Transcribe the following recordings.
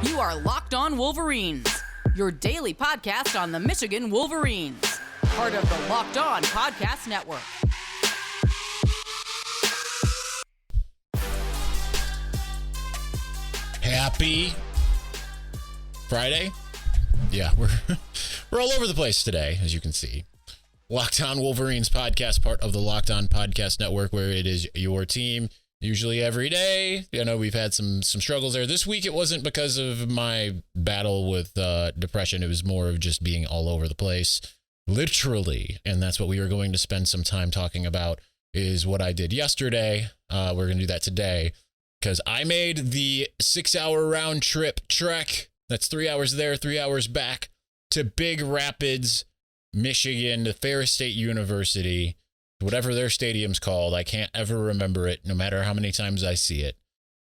You are Locked On Wolverines, your daily podcast on the Michigan Wolverines, part of the Locked On Podcast Network. Happy Friday? Yeah, we're all over the place today, as you can see. Locked On Wolverines podcast, part of the Locked On Podcast Network, where it is your team, usually every day. I know we've had some struggles there. This week, it wasn't because of my battle with depression. It was more of just being all over the place, literally. And that's what we are going to spend some time talking about, is what I did yesterday. We're going to do that today, because I made the 6-hour round trip trek. That's 3 hours there, 3 hours back to Big Rapids, Michigan, to Ferris State University, whatever their stadium's called. I can't ever remember it, no matter how many times I see it,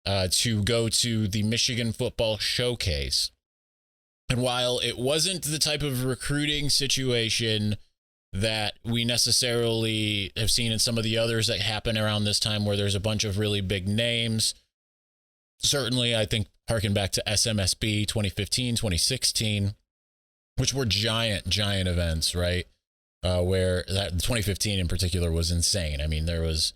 to go to the Michigan Football Showcase. And while it wasn't the type of recruiting situation that we necessarily have seen in some of the others that happen around this time, where there's a bunch of really big names, certainly I think harken back to SMSB 2015, 2016, which were giant events, right? Where that 2015 in particular was insane. I mean, there was,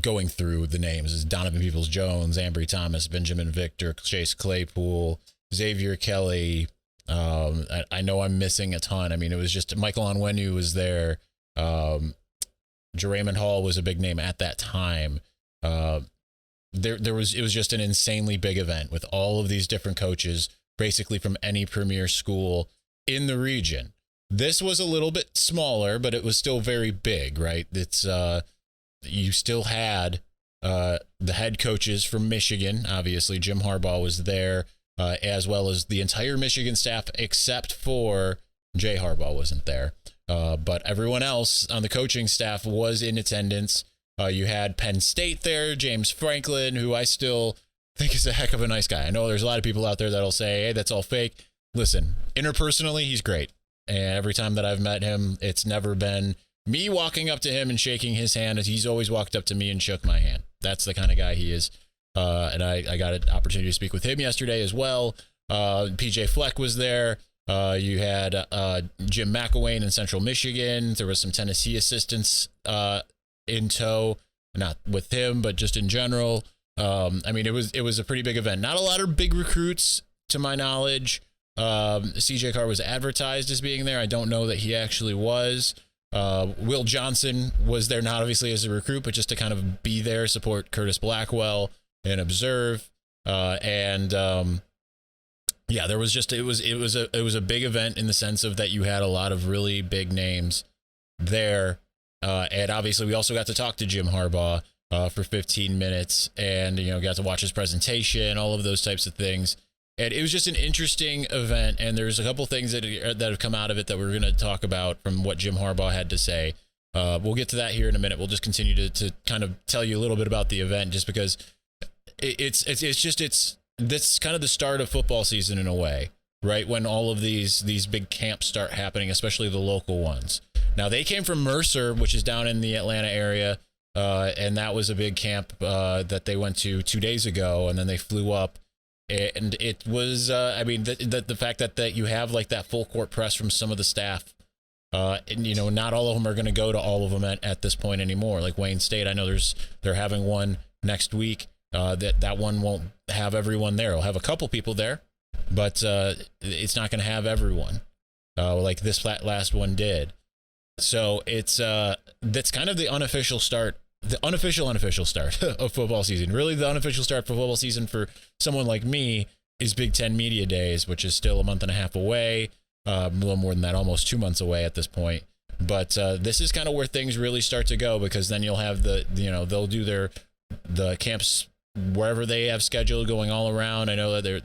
going through the names, is Donovan Peoples-Jones, Ambry Thomas, Benjamin Victor, Chase Claypool, Xavier Kelly. I know I'm missing a ton. I mean, it was just Michael Onwenu was there. Jeraymond Hall was a big name at that time. It was just an insanely big event with all of these different coaches, basically from any premier school in the region. This was a little bit smaller, but it was still very big, right? It's you still had the head coaches from Michigan. Obviously, Jim Harbaugh was there, as well as the entire Michigan staff, except for Jay Harbaugh wasn't there. But everyone else on the coaching staff was in attendance. You had Penn State there, James Franklin, who I still think is a heck of a nice guy. I know there's a lot of people out there that'll say, hey, that's all fake. Listen, interpersonally, he's great. And every time that I've met him, it's never been me walking up to him and shaking his hand. He's always walked up to me and shook my hand. That's the kind of guy he is. And I got an opportunity to speak with him yesterday as well. PJ Fleck was there. You had Jim McElwain in Central Michigan. There was some Tennessee assistants in tow, not with him, but just in general. I mean, it was a pretty big event. Not a lot of big recruits, to my knowledge. CJ Carr was advertised as being there. I don't know that he actually was. Will Johnson was there, not obviously as a recruit, but just to kind of be there, support Curtis Blackwell and observe. Yeah, there was just, it was a big event in the sense of that you had a lot of really big names there. And obviously we also got to talk to Jim Harbaugh for 15 minutes and, got to watch his presentation, all of those types of things. And it was just an interesting event. And there's a couple things that have come out of it that we're going to talk about from what Jim Harbaugh had to say. We'll get to that here in a minute. We'll just continue to kind of tell you a little bit about the event, just because it's kind of the start of football season in a way, right? When all of these big camps start happening, especially the local ones. Now, they came from Mercer, which is down in the Atlanta area, and that was a big camp that they went to 2 days ago, and then they flew up. And it was, the fact that you have like that full court press from some of the staff, and not all of them are going to go to all of them at this point anymore. Like Wayne State, I know they're having one next week. That one won't have everyone there. It'll have a couple people there, but it's not going to have everyone like this last one did. So that's kind of the unofficial start. The unofficial start of football season. Really, the unofficial start for football season for someone like me is Big Ten Media Days, which is still a month and a half away, a little more than that, almost 2 months away at this point. But this is kind of where things really start to go, because then you'll have they'll do the camps wherever they have scheduled going all around. I know that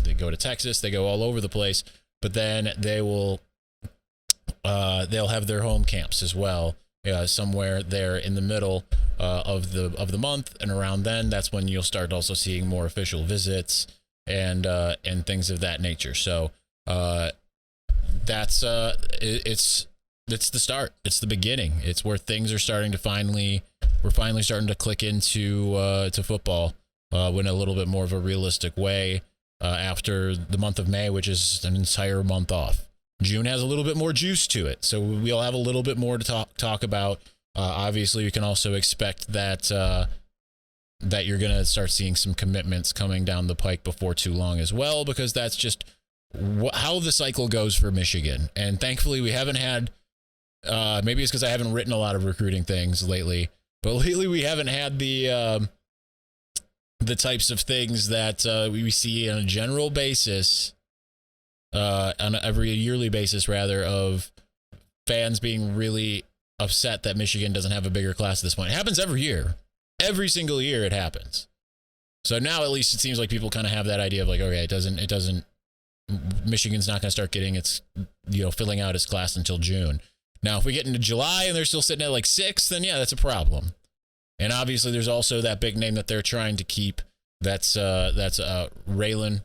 they go to Texas, they go all over the place, but then they'll have their home camps as well. Somewhere there in the middle of the month, and around then, that's when you'll start also seeing more official visits and things of that nature. So that's it's the start. It's the beginning. It's where things are starting to we're finally starting to click into to football in a little bit more of a realistic way. after the month of May, which is an entire month off. June has a little bit more juice to it, so we'll have a little bit more to talk about. Obviously, you can also expect that that you're going to start seeing some commitments coming down the pike before too long as well, because that's just how the cycle goes for Michigan. And thankfully, we haven't had, maybe it's because I haven't written a lot of recruiting things lately, but lately we haven't had the types of things that we see on a general basis, on every yearly basis, rather, of fans being really upset that Michigan doesn't have a bigger class at this point. It happens every year. Every single year it happens. So now at least it seems like people kind of have that idea of like, okay, it doesn't, Michigan's not going to start getting its, filling out its class until June. Now, if we get into July and they're still sitting at like 6, then yeah, that's a problem. And obviously there's also that big name that they're trying to keep. That's Raylan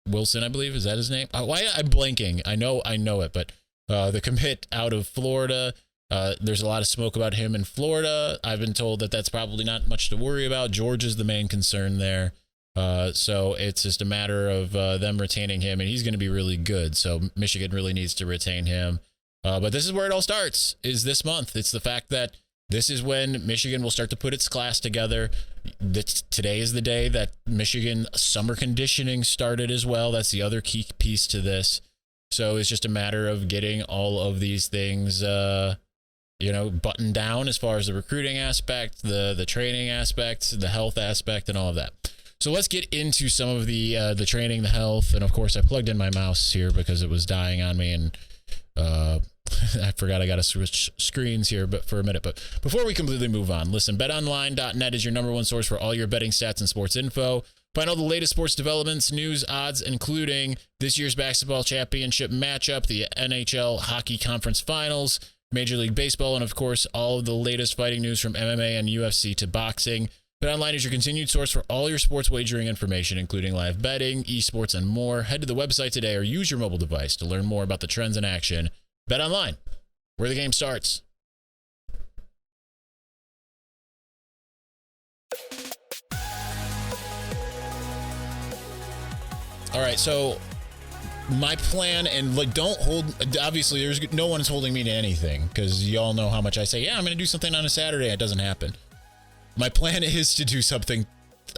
Wilson, I believe. Is that his name? Why I'm blanking. I know it, but the commit out of Florida. There's a lot of smoke about him in Florida. I've been told that that's probably not much to worry about. Georgia's the main concern there. So it's just a matter of them retaining him, and he's going to be really good. So Michigan really needs to retain him. But this is where it all starts, is this month. It's the fact that this is when Michigan will start to put its class together. Today is the day that Michigan summer conditioning started as well. That's the other key piece to this. So it's just a matter of getting all of these things buttoned down as far as the recruiting aspect, the training aspect, the health aspect, and all of that. So let's get into some of the training, the health, and of course I plugged in my mouse here because it was dying on me, and I forgot I got to switch screens here for a minute. But before we completely move on, listen, betonline.net is your number one source for all your betting stats and sports info. Find all the latest sports developments, news, odds, including this year's basketball championship matchup, the NHL Hockey Conference Finals, Major League Baseball, and of course, all of the latest fighting news from MMA and UFC to boxing. BetOnline is your continued source for all your sports wagering information, including live betting, esports, and more. Head to the website today or use your mobile device to learn more about the trends in action. BetOnline, where the game starts. All right, so my plan, and obviously there's no one is holding me to anything, because y'all know how much I say, yeah, I'm going to do something on a Saturday. It doesn't happen. My plan is to do something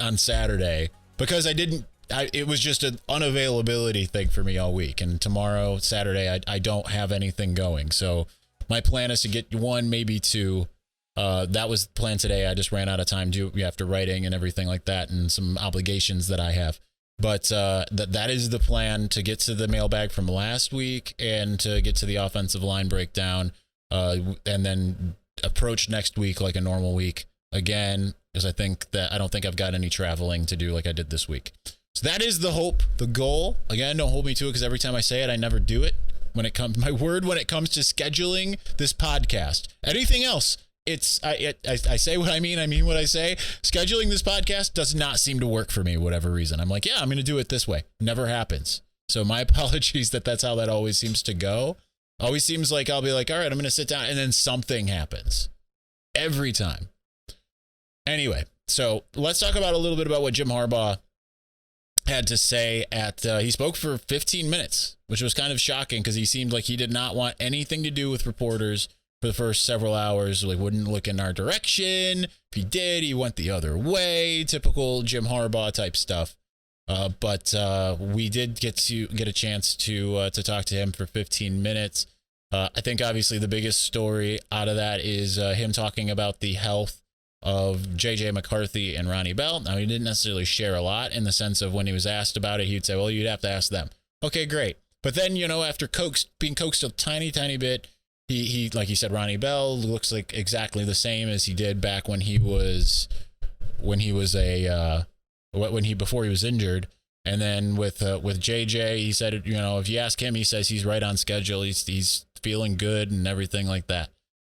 on Saturday, because it was just an unavailability thing for me all week. And tomorrow, Saturday, I don't have anything going. So my plan is to get one, maybe two. That was the plan today. I just ran out of time after writing and everything like that, and some obligations that I have. But that is the plan, to get to the mailbag from last week and to get to the offensive line breakdown, and then approach next week like a normal week again, because I don't think I've got any traveling to do like I did this week. So that is the hope, the goal. Again, don't hold me to it, because every time I say it, I never do it. When it comes to scheduling this podcast, anything else, I say what I mean what I say. Scheduling this podcast does not seem to work for me, whatever reason. I'm like, yeah, I'm going to do it this way. Never happens. So my apologies that's how that always seems to go. Always seems like I'll be like, all right, I'm going to sit down, and then something happens. Every time. Anyway, so let's talk about a little bit about what Jim Harbaugh had to say he spoke for 15 minutes, which was kind of shocking, because he seemed like he did not want anything to do with reporters for the first several hours. Like, wouldn't look in our direction. If he did, he went the other way. Typical Jim Harbaugh type stuff. But we did get a chance to talk to him for 15 minutes. I think obviously the biggest story out of that is him talking about the health of JJ McCarthy and Ronnie Bell. Now, he didn't necessarily share a lot, in the sense of when he was asked about it, he'd say, well, you'd have to ask them. Okay, great. But then, after being coaxed a tiny bit, he like he said, Ronnie Bell looks like exactly the same as he did back when he was before he was injured. And then with JJ, he said, if you ask him, he says he's right on schedule. He's feeling good and everything like that.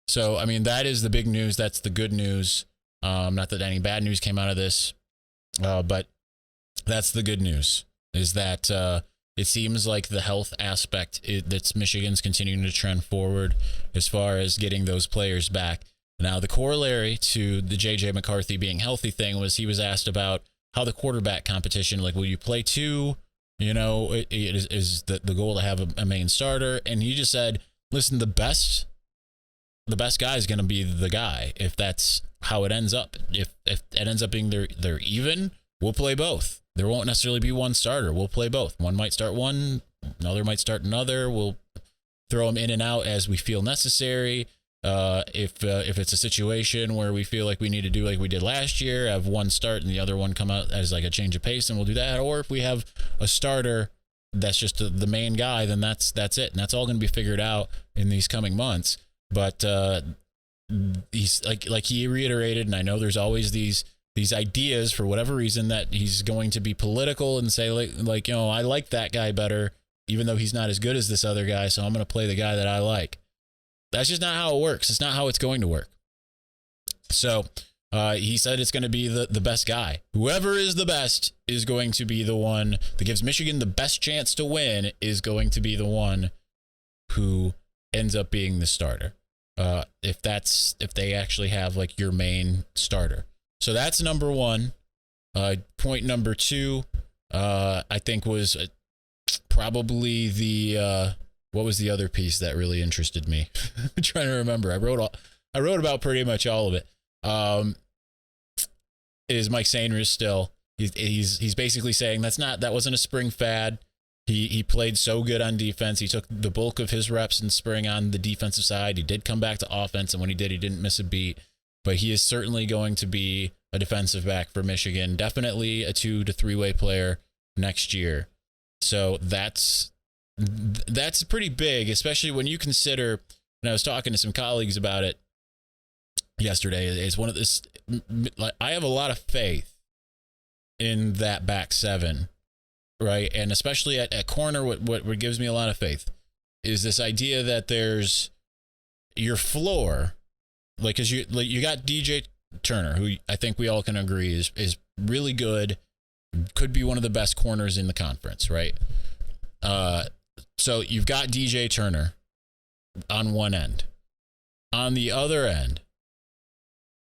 So, I mean, that is the big news. That's the good news. Not that any bad news came out of this, but that's the good news, is that it seems like the health aspect, that's Michigan's continuing to trend forward as far as getting those players back. Now, the corollary to the JJ McCarthy being healthy thing was he was asked about how the quarterback competition, like, will you play two? You know, is the goal to have a main starter? And he just said, listen, the best guy is going to be the guy. If that's how it ends up, if it ends up being they're even, we'll play both. There won't necessarily be one starter. We'll play both. One might start one, another might start another. We'll throw them in and out as we feel necessary. If it's a situation where we feel like we need to do like we did last year, have one start and the other one come out as like a change of pace, and we'll do that. Or if we have a starter that's just the main guy, then that's it, and that's all going to be figured out in these coming months. But he's like he reiterated, and I know there's always these ideas for whatever reason that he's going to be political and say like you know, I like that guy better, even though he's not as good as this other guy, so I'm going to play the guy that I like. That's just not how it works. It's not how it's going to work. So he said it's going to be the best guy. Whoever is the best is going to be the one that gives Michigan the best chance to win, is going to be the one who ends up being the starter. If they actually have like your main starter. So that's number one. Point number two, I think was probably the what was the other piece that really interested me? I'm trying to remember. I wrote about pretty much all of it. Is Mike Sainris still? He's basically saying that wasn't a spring fad. He played so good on defense. He took the bulk of his reps in spring on the defensive side. He did come back to offense, and when he did, he didn't miss a beat. But he is certainly going to be a defensive back for Michigan. Definitely a 2 to 3 way player next year. So that's pretty big, especially when you consider, and I was talking to some colleagues about it yesterday, it's one of this, like, I have a lot of faith in that back seven, right? And especially at corner, what gives me a lot of faith is this idea that there's your floor, like, because you got DJ Turner, who I think we all can agree is really good, could be one of the best corners in the conference, right? So you've got DJ Turner on one end. On the other end,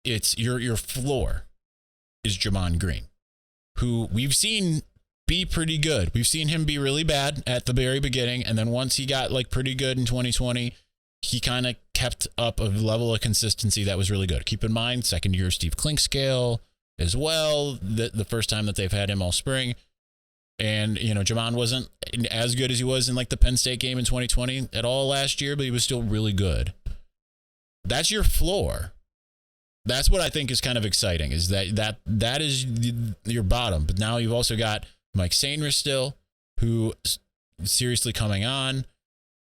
it's your floor is Jamon Green, who we've seen be pretty good. We've seen him be really bad at the very beginning, and then once he got like pretty good in 2020, he kind of kept up a level of consistency that was really good. Keep in mind, second year Steve Clinkscale as well, the first time that they've had him all spring. And, you know, Jamon wasn't as good as he was in like the Penn State game in 2020 at all last year, but he was still really good. That's your floor. That's what I think is kind of exciting, is that is your bottom. But now you've also got Mike Sainris still, who seriously coming on.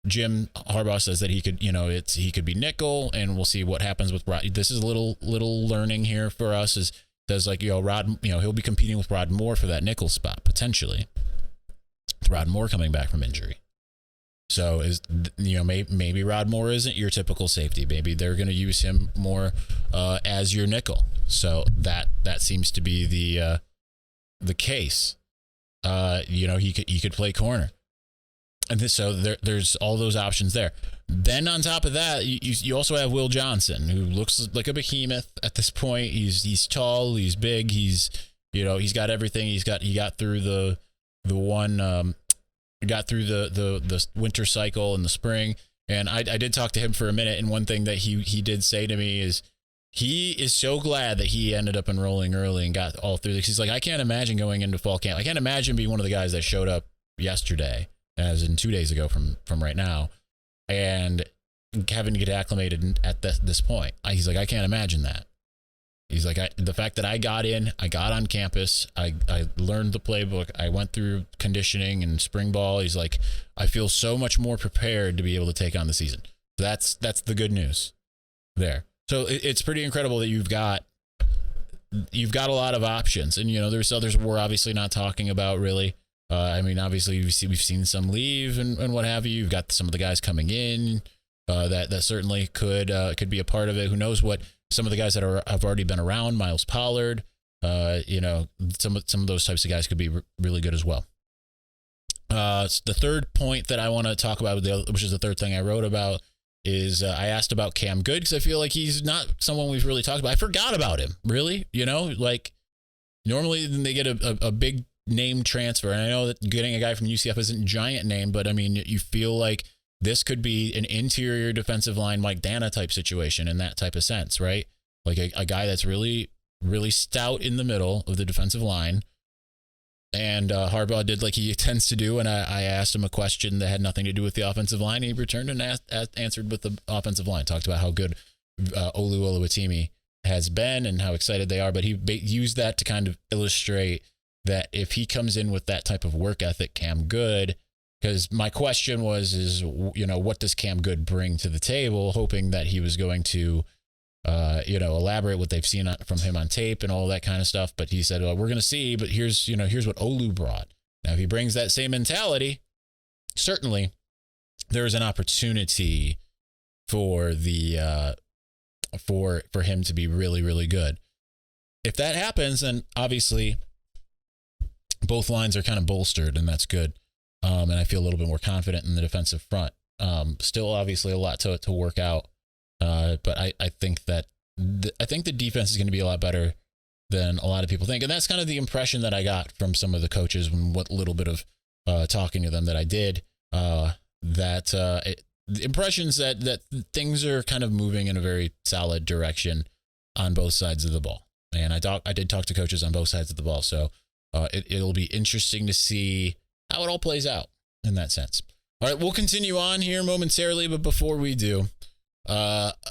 Jim Harbaugh says that he could be nickel, and we'll see what happens with Rod. This is a little learning here for us, is does like, you know, Rod, you know, he'll be competing with Rod Moore for that nickel spot potentially. Rod Moore coming back from injury. So maybe Rod Moore isn't your typical safety. Maybe they're going to use him more as your nickel. So that seems to be the case. He could play corner. And so there's all those options there. Then on top of that, you also have Will Johnson, who looks like a behemoth at this point. He's tall, he's big, he's got everything. He got through the winter cycle in the spring. And I did talk to him for a minute, and one thing that he did say to me is he is so glad that he ended up enrolling early and got all through this. He's like, I can't imagine going into fall camp. I can't imagine being one of the guys that showed up yesterday, as in 2 days ago from right now, and having to get acclimated at this point. He's like, I can't imagine that. He's like, the fact that I got on campus, I learned the playbook, I went through conditioning and spring ball. He's like, I feel so much more prepared to be able to take on the season. That's the good news there. So it's pretty incredible that you've got a lot of options, and there's others we're obviously not talking about really. Obviously we've seen some leave and what have you. You've got some of the guys coming in that certainly could be a part of it. Who knows what some of the guys that have already been around, Miles Pollard, some of those types of guys could be really good as well. The third point that I want to talk about, which is the third thing I wrote about, is I asked about Cam Good, because I feel like he's not someone we've really talked about. I forgot about him, really. Normally they get a big name transfer. And I know that getting a guy from UCF isn't a giant name, but I mean, you feel like this could be an interior defensive line Mike Dana type situation in that type of sense, right? Like a guy that's really, really stout in the middle of the defensive line. And Harbaugh did like he tends to do, and I asked him a question that had nothing to do with the offensive line. And he returned and answered with the offensive line. Talked about how good Olu Oluwatimi has been and how excited they are. But he used that to kind of illustrate that if he comes in with that type of work ethic, Cam Good, because my question is, what does Cam Good bring to the table? Hoping that he was going to elaborate what they've seen from him on tape and all that kind of stuff. But he said, well, we're going to see, but here's what Olu brought. Now, if he brings that same mentality, certainly there is an opportunity for the, for him to be really, really good. If that happens, then obviously both lines are kind of bolstered, and that's good. And I feel a little bit more confident in the defensive front. Still obviously a lot to work out. But I think that I think the defense is going to be a lot better than a lot of people think. And that's kind of the impression that I got from some of the coaches and what little bit of talking to them that I did, the impressions that things are kind of moving in a very solid direction on both sides of the ball. And I did talk to coaches on both sides of the ball. So it'll be interesting to see how it all plays out in that sense. All right, we'll continue on here momentarily. But before we do,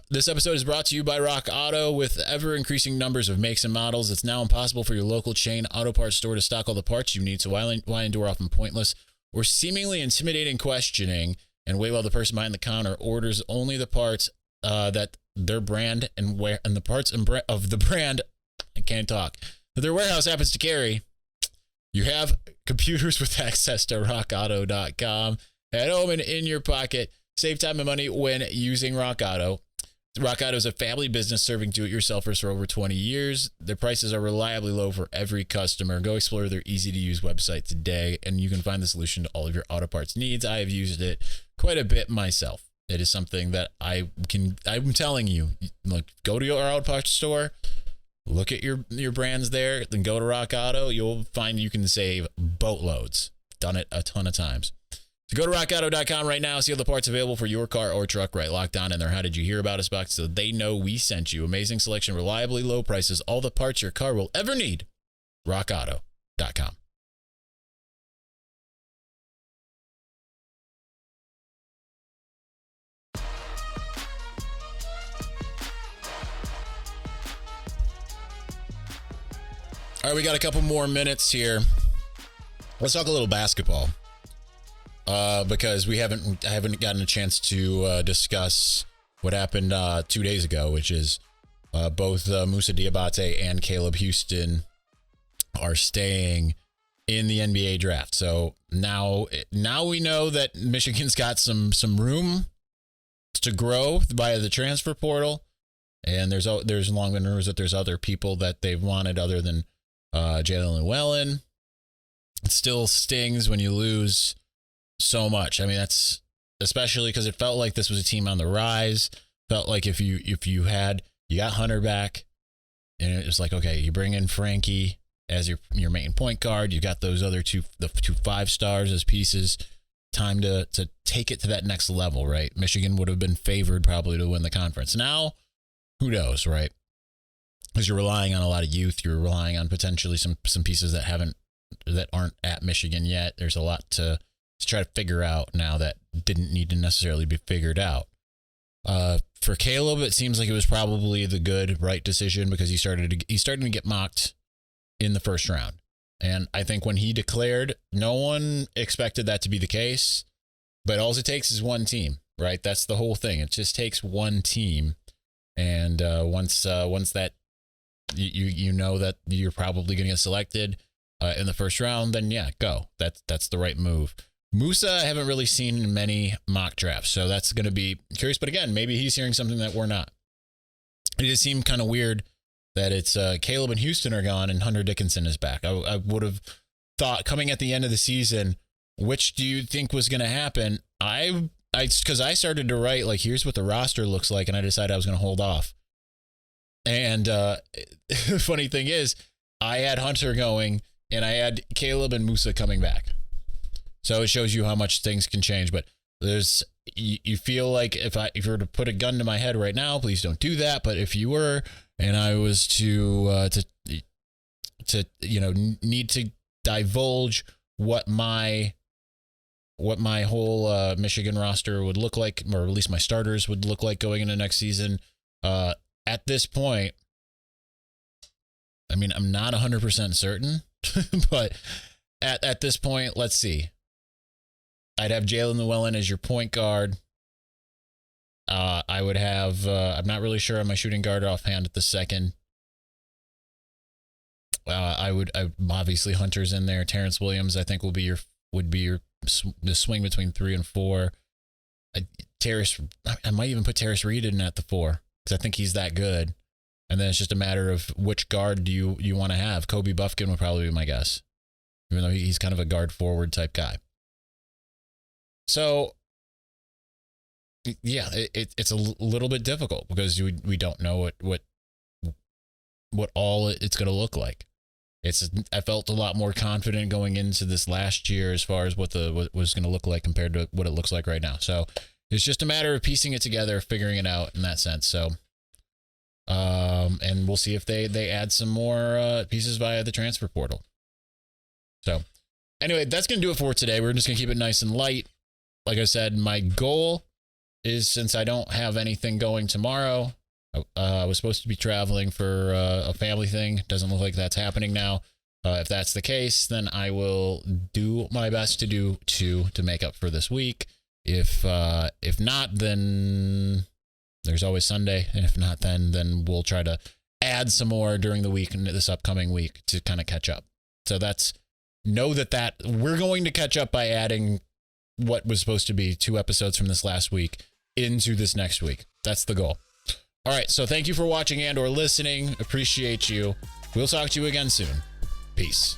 this episode is brought to you by Rock Auto. With ever-increasing numbers of makes and models, it's now impossible for your local chain auto parts store to stock all the parts you need. So why endure often pointless or seemingly intimidating questioning and wait while the person behind the counter orders only the parts that their brand and the parts of the brand, I can't talk, that their warehouse happens to carry? You have computers with access to rockauto.com at home and in your pocket. Save time and money when using Rock Auto. Rock Auto is a family business serving do-it-yourselfers for over 20 years. Their prices are reliably low for every customer. Go explore their easy-to-use website today, and you can find the solution to all of your auto parts needs. I have used it quite a bit myself. It is something that I'm telling you, look, go to your auto parts store, look at your brands there, then go to Rock Auto. You'll find you can save boatloads. Done it a ton of times. So go to rockauto.com right now. See all the parts available for your car or truck right locked on in there. How did you hear about us box so they know we sent you. Amazing selection, reliably low prices, all the parts your car will ever need. rockauto.com. All right, we got a couple more minutes here. Let's talk a little basketball. Because I haven't gotten a chance to discuss what happened 2 days ago, which is both Moussa Diabate and Caleb Houstan are staying in the NBA draft. So now we know that Michigan's got some room to grow via the transfer portal, and there's long been rumors that there's other people that they've wanted other than Jalen Llewellyn. It still stings when you lose so much. I mean, that's especially because it felt like this was a team on the rise. Felt like if you got Hunter back, and it was like, okay, you bring in Frankie as your main point guard. You got those other two 5-stars as pieces. Time to take it to that next level, right? Michigan would have been favored probably to win the conference. Now, who knows, right? Because you're relying on a lot of youth. You're relying on potentially some pieces that aren't at Michigan yet. There's a lot to try to figure out now that didn't need to necessarily be figured out. For Caleb, it seems like it was probably the right decision because he's starting to get mocked in the first round. And I think when he declared, no one expected that to be the case, but all it takes is one team, right? That's the whole thing. It just takes one team. And once that you know that you're probably going to get selected in the first round, then yeah, go. That's the right move. Musa, I haven't really seen many mock drafts, so that's going to be curious. But again, maybe he's hearing something that we're not. It just seemed kind of weird that it's Caleb and Houstan are gone and Hunter Dickinson is back. I would have thought coming at the end of the season, which do you think was going to happen? Because I started to write, like, here's what the roster looks like, and I decided I was going to hold off. And the funny thing is, I had Hunter going, and I had Caleb and Musa coming back. So it shows you how much things can change. But you feel like if you were to put a gun to my head right now, please don't do that. But if you were, and I was to need to divulge what my whole Michigan roster would look like, or at least my starters would look like going into next season, at this point, I mean, I'm not 100% certain, but at this point, let's see. I'd have Jalen Llewellyn as your point guard. I would have, I'm not really sure on my shooting guard offhand at the second. I obviously Hunter's in there. Terrence Williams, I think, would be the swing between 3 and 4. I might even put Terrace Reed in at the 4 because I think he's that good. And then it's just a matter of which guard do you want to have. Kobe Buffkin would probably be my guess, even though he's kind of a guard forward type guy. So, yeah, it's a little bit difficult because we don't know what all it's going to look like. I felt a lot more confident going into this last year as far as what was going to look like compared to what it looks like right now. So it's just a matter of piecing it together, figuring it out in that sense. So, and we'll see if they add some more pieces via the transfer portal. So anyway, that's going to do it for today. We're just going to keep it nice and light. Like I said, my goal is, since I don't have anything going tomorrow, I was supposed to be traveling for a family thing. Doesn't look like that's happening now. If that's the case, then I will do my best to do 2 to make up for this week. If not, then there's always Sunday. And if not, then we'll try to add some more during the week and this upcoming week to kind of catch up. So know that we're going to catch up by adding what was supposed to be 2 episodes from this last week into this next week. That's the goal. All right, so thank you for watching and or listening. Appreciate you. We'll talk to you again soon. Peace.